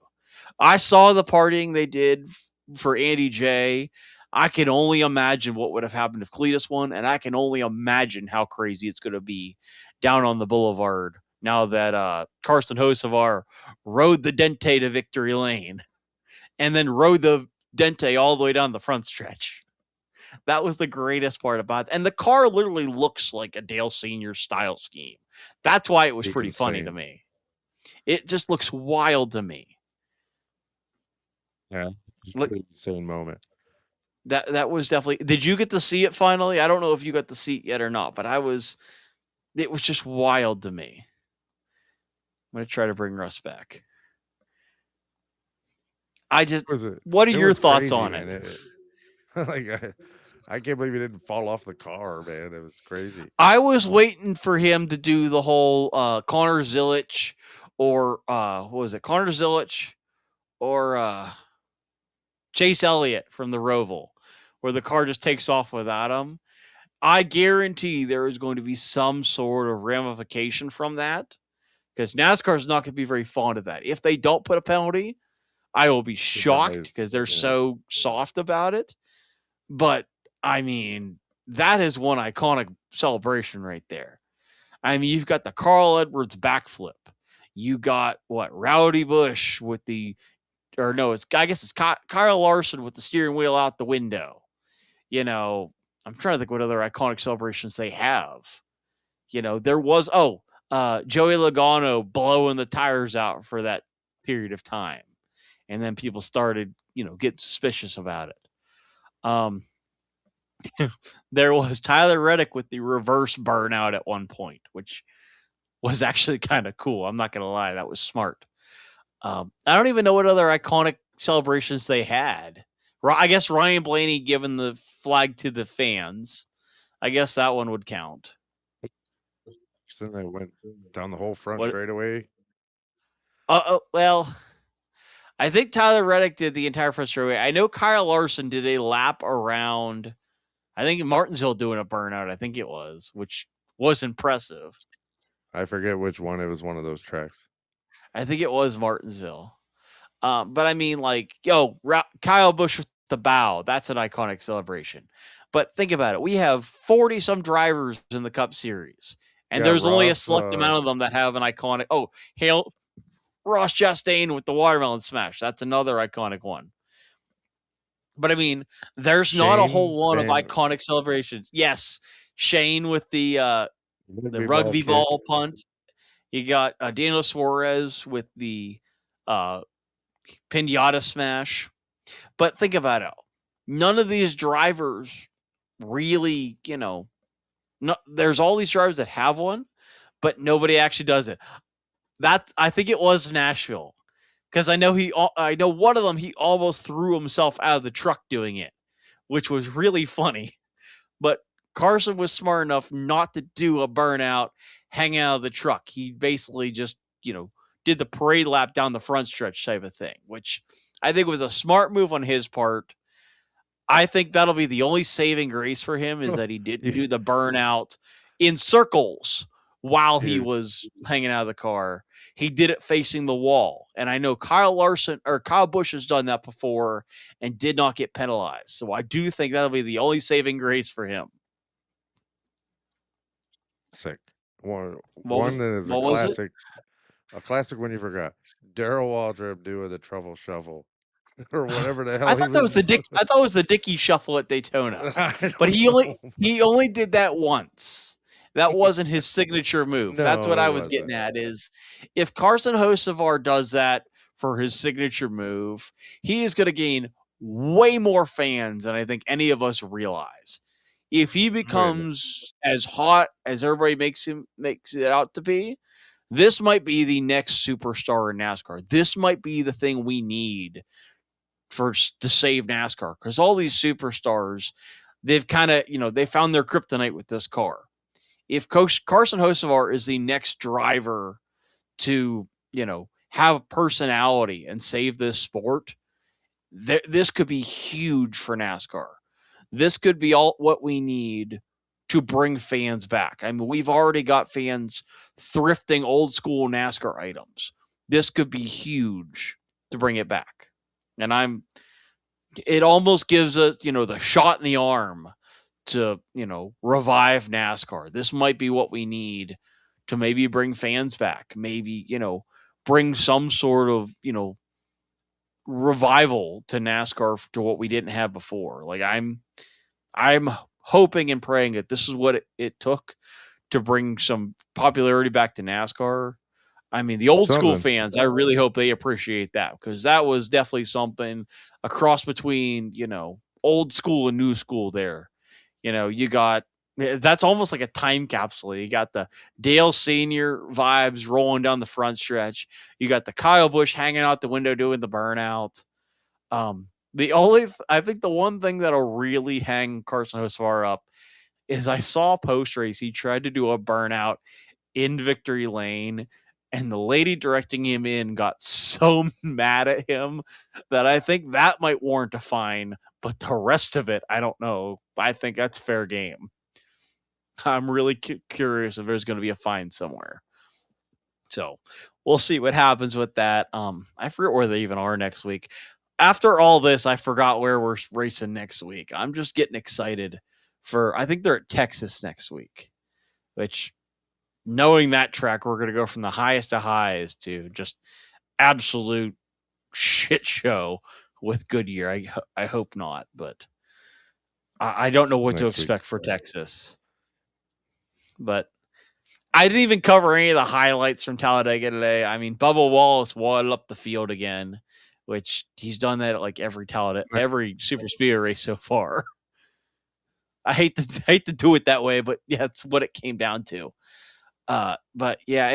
I saw the partying they did for Andy J. I can only imagine what would have happened if Cletus won, and I can only imagine how crazy it's going to be down on the boulevard now that Carson Hocevar rode the Dente to victory lane and then rode the Dente all the way down the front stretch. That was the greatest part about it. And the car literally looks like a Dale Sr. style scheme. That's why it was pretty funny to me. It just looks wild to me. Yeah, it's a pretty insane moment. That was definitely. Did you get to see it finally? I don't know if you got to see it yet or not, but it was just wild to me. I'm going to try to bring Russ back. What are your thoughts crazy, on man. it? I can't believe he didn't fall off the car, man. It was crazy. I was waiting for him to do the whole Connor Zilic or what was it? Connor Zilic or Chase Elliott from the Roval, where the car just takes off without him. I guarantee there is going to be some sort of ramification from that, because NASCAR is not going to be very fond of that. If they don't put a penalty, I will be shocked because they're so soft about it. But I mean, that is one iconic celebration right there. I mean, you've got the Carl Edwards backflip. You got Rowdy Bush with I guess it's Kyle Larson with the steering wheel out the window. I'm trying to think what other iconic celebrations they have. There was Joey Logano blowing the tires out for that period of time, and then people started getting suspicious about it. There was Tyler Reddick with the reverse burnout at one point, which was actually kind of cool. I'm not gonna lie, that was smart. I don't even know what other iconic celebrations they had. I guess Ryan Blaney giving the flag to the fans. I guess that one would count. So they went down the whole front straightaway. Well, I think Tyler Reddick did the entire front straightaway. I know Kyle Larson did a lap around, I think Martinsville doing a burnout, I think it was, which was impressive. I forget which one. It was one of those tracks. I think it was Martinsville. But I mean, Kyle Busch with the bow, that's an iconic celebration. But think about it. We have 40 some drivers in the Cup Series, and there's only a select amount of them that have an iconic. Ross Chastain with the watermelon smash. That's another iconic one. But I mean, there's not a Shane whole lot of Van iconic celebrations. Yes, Shane with the Rugby ball rugby kick. ball punt. You got Daniel Suarez with the uh, pinata smash. But think about it. None of these drivers really, no, there's all these drivers that have one, but nobody actually does it. That I think it was Nashville because I know one of them he almost threw himself out of the truck doing it, which was really funny. But Carson was smart enough not to do a burnout, hang out of the truck. He basically just, did the parade lap down the front stretch type of thing, which I think was a smart move on his part. I think that'll be the only saving grace for him is that he didn't Yeah, do the burnout in circles while he dude, was hanging out of the car. He did it facing the wall. And I know Kyle Busch has done that before and did not get penalized. So I do think that'll be the only saving grace for him. sick. One What one was that is what was it? a classic when you forgot. Daryl Waldrop doing the trouble shovel or whatever the I hell he thought that was was the doing. Dick. I thought it was the Dickey Shuffle at Daytona, I but don't know. he only did that once. That wasn't his signature move. That's No, what it I was getting wasn't. at. Is if Carson Hocevar does that for his signature move, he is going to gain way more fans than I think any of us realize. If he Oh, yeah. becomes as hot as everybody makes it out to be, this might be the next superstar in NASCAR. This might be the thing we need to save NASCAR because all these superstars, they've kind of they found their kryptonite with this car. If Coach Carson Hocevar is the next driver to have personality and save this sport, this could be huge for NASCAR. This could be all what we need to bring fans back. I mean, we've already got fans thrifting old school NASCAR items. This could be huge to bring it back. And it almost gives us, the shot in the arm to, revive NASCAR. This might be what we need to maybe bring fans back, maybe, bring some sort of, revival to NASCAR to what we didn't have before. Like I'm hoping and praying that this is what it took to bring some popularity back to NASCAR. I mean, the old school Something. fans, I really hope they appreciate that because that was definitely something a cross between, old school and new school there. You got that's almost like a time capsule. You got the Dale Sr. vibes rolling down the front stretch. You got the Kyle Busch hanging out the window doing the burnout. I think the one thing that'll really hang Carson Hocevar up is I saw post race he tried to do a burnout in victory lane and the lady directing him in got so mad at him that I think that might warrant a fine, but the rest of it I don't know. I think that's fair game. I'm really curious if there's going to be a fine somewhere. So we'll see what happens with that. I forget where they even are next week. After all this, I forgot where we're racing next week. I'm just getting excited for. I think they're at Texas next week, which knowing that track, we're going to go from the highest of highs to just absolute shit show with Goodyear. I hope not, but I don't know what to Next week. expect for Texas. But I didn't even cover any of the highlights from Talladega today. I mean, Bubba Wallace waddled up the field again, which he's done that at like every super speedway race so far. I hate to do it that way, but yeah, it's what it came down to. But yeah,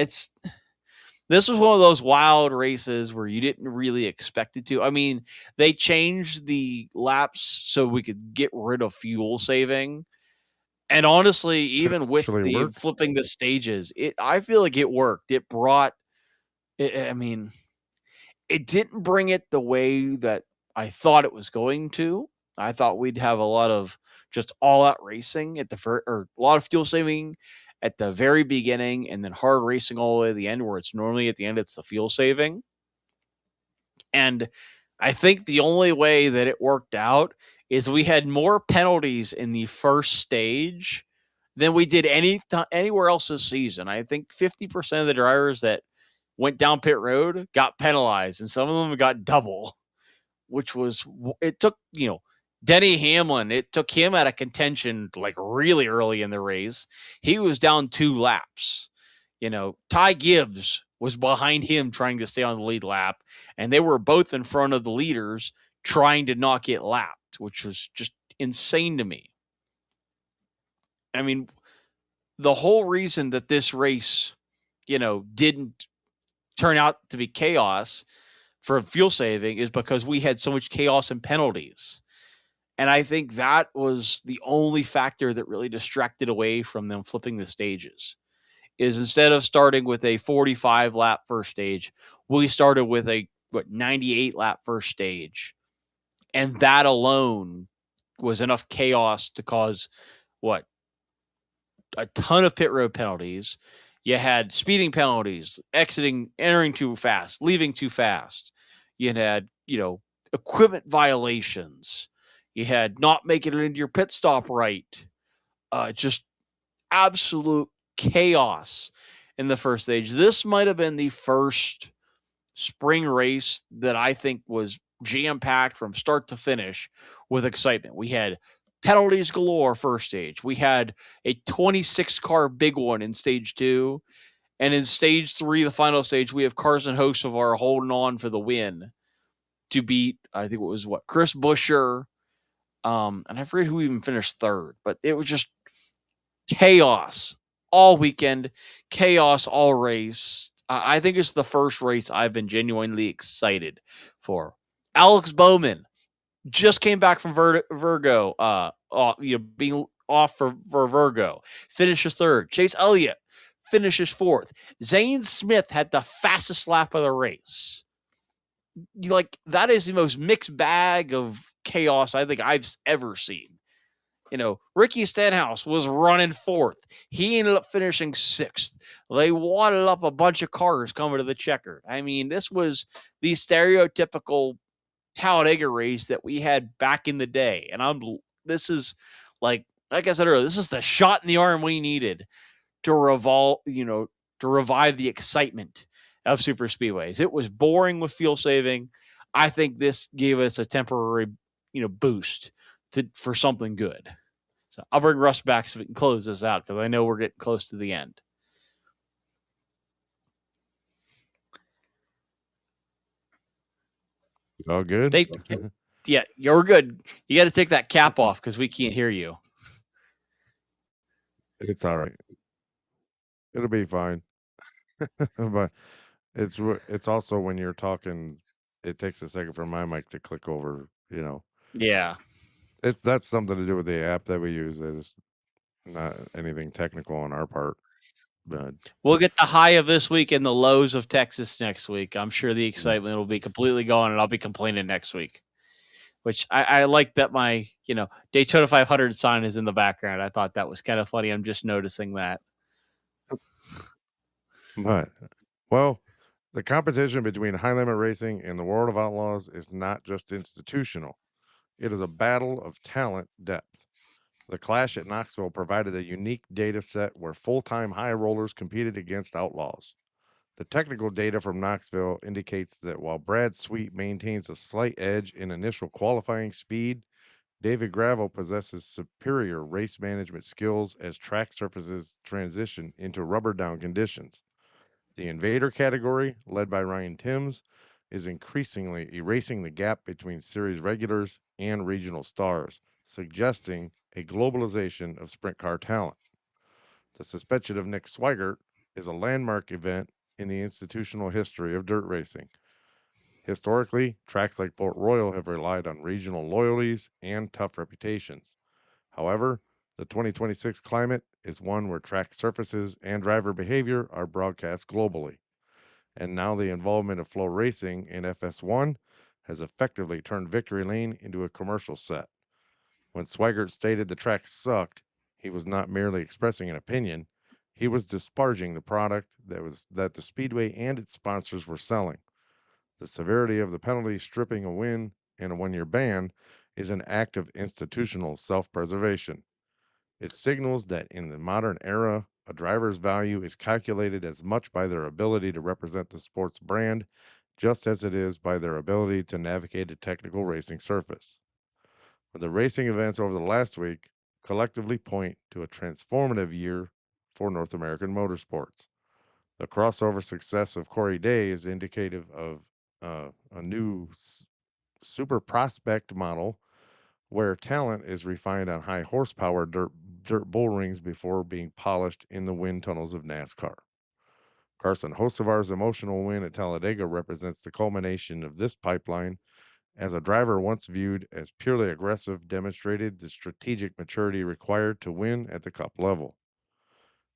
this was one of those wild races where you didn't really expect it to. I mean, they changed the laps so we could get rid of fuel saving. And honestly, even with Actually the worked. flipping the stages, I feel like it worked. It brought I mean, it didn't bring it the way that I thought it was going to. I thought we'd have a lot of just all out racing at or a lot of fuel saving at the very beginning and then hard racing all the way to the end where it's normally at the end it's the fuel saving. And I think the only way that it worked out is we had more penalties in the first stage than we did anywhere else this season. I think 50% of the drivers that went down pit road got penalized, and some of them got double, which was it took Denny Hamlin, it took him out of contention like really early in the race. He was down 2 laps. Ty Gibbs was behind him trying to stay on the lead lap, and they were both in front of the leaders trying to not get lapped, which was just insane to me. I mean, the whole reason that this race, didn't turn out to be chaos for fuel saving is because we had so much chaos and penalties. And I think that was the only factor that really distracted away from them flipping the stages. Is instead of starting with a 45 lap first stage, we started with a 98 lap first stage. And that alone was enough chaos to cause what a ton of pit road penalties. You had speeding penalties, entering too fast, leaving too fast. You had, equipment violations. You had not making it into your pit stop right. Just absolute chaos in the first stage. This might have been the first spring race that I think was jam packed from start to finish with excitement. We had penalties galore first stage. We had a 26 car big one in stage 2. And in stage 3, the final stage, we have Carson Hocevar holding on for the win to beat, I think it was Chris Buescher. And I forget who even finished third, but it was just chaos all weekend, chaos all race. I think it's the first race I've been genuinely excited for. Alex Bowman just came back from Virgo, being off for Virgo, finishes third. Chase Elliott finishes fourth. Zane Smith had the fastest lap of the race. That is the most mixed bag of chaos I think I've ever seen. Ricky Stenhouse was running fourth. He ended up finishing sixth. They wadded up a bunch of cars coming to the checkered. I mean, this was the stereotypical Talladega race that we had back in the day. And this is like I said earlier, this is the shot in the arm we needed to revive the excitement of super speedways. It was boring with fuel saving. I think this gave us a temporary, boost for something good. So I'll bring Russ back so we can close this out because I know we're getting close to the end. All good? Yeah, you're good. You got to take that cap off because we can't hear you. It's all right. It'll be fine. But it's also when you're talking, it takes a second for my mic to click over. Yeah. That's something to do with the app that we use. It is not anything technical on our part. But We'll get the high of this week and the lows of Texas next week. I'm sure the excitement will be completely gone, and I'll be complaining next week. Which I like that my Daytona 500 sign is in the background. I thought that was kind of funny. I'm just noticing that. but well, the competition between high limit racing and the World of Outlaws is not just institutional. It is a battle of talent depth. The clash at Knoxville provided a unique data set where full time high rollers competed against outlaws. The technical data from Knoxville indicates that while Brad Sweet maintains a slight edge in initial qualifying speed, David Gravel possesses superior race management skills as track surfaces transition into rubber down conditions. The Invader category, led by Ryan Timms, is increasingly erasing the gap between series regulars and regional stars, suggesting a globalization of sprint car talent. The suspension of Nick Swigert is a landmark event in the institutional history of dirt racing. Historically, tracks like Port Royal have relied on regional loyalties and tough reputations. However, the 2026 climate is one where track surfaces and driver behavior are broadcast globally. And now the involvement of Flow Racing in FS1 has effectively turned Victory Lane into a commercial set. When Swigert stated the track sucked, he was not merely expressing an opinion, he was disparaging the product that the speedway and its sponsors were selling. The severity of the penalty stripping a win and a 1-year ban is an act of institutional self-preservation. It signals that in the modern era, a driver's value is calculated as much by their ability to represent the sport's brand, just as it is by their ability to navigate a technical racing surface. But the racing events over the last week collectively point to a transformative year for North American motorsports. The crossover success of Corey Day is indicative of a new super prospect model where talent is refined on high horsepower dirt bull rings before being polished in the wind tunnels of NASCAR. Carson Hocevar's emotional win at Talladega represents the culmination of this pipeline, as a driver once viewed as purely aggressive demonstrated the strategic maturity required to win at the cup level.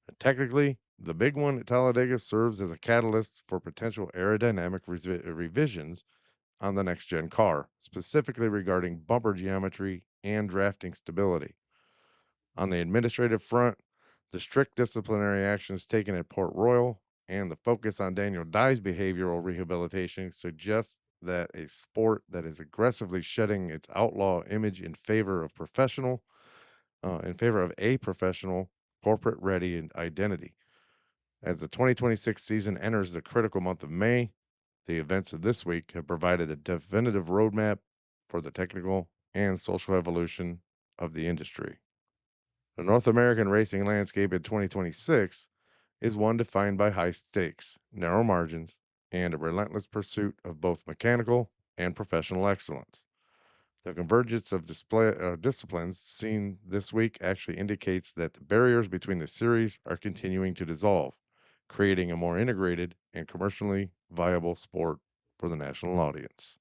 And technically, the big one at Talladega serves as a catalyst for potential aerodynamic revisions on the next gen car, specifically regarding bumper geometry and drafting stability. On the administrative front, the strict disciplinary actions taken at Port Royal and the focus on Daniel Dye's behavioral rehabilitation suggests that a sport that is aggressively shedding its outlaw image in favor of a professional, corporate ready identity. As the 2026 season enters the critical month of May, the events of this week have provided a definitive roadmap for the technical and social evolution of the industry. The North American racing landscape in 2026 is one defined by high stakes, narrow margins, and a relentless pursuit of both mechanical and professional excellence. The convergence of disciplines seen this week actually indicates that the barriers between the series are continuing to dissolve, creating a more integrated and commercially viable sport for the national audience.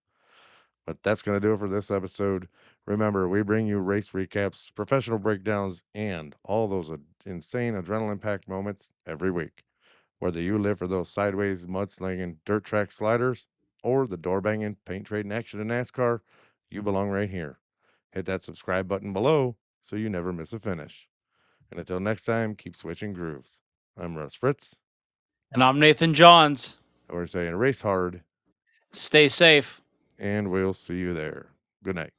But that's going to do it for this episode. Remember, we bring you race recaps, professional breakdowns, and all those insane adrenaline packed moments every week. Whether you live for those sideways, mudslinging, dirt track sliders, or the door banging, paint trading action in NASCAR, you belong right here. Hit that subscribe button below so you never miss a finish. And until next time, keep switching grooves. I'm Russ Fritz, And I'm Nathan Johns. and we're saying race hard, Stay safe. and we'll see you there. Good night.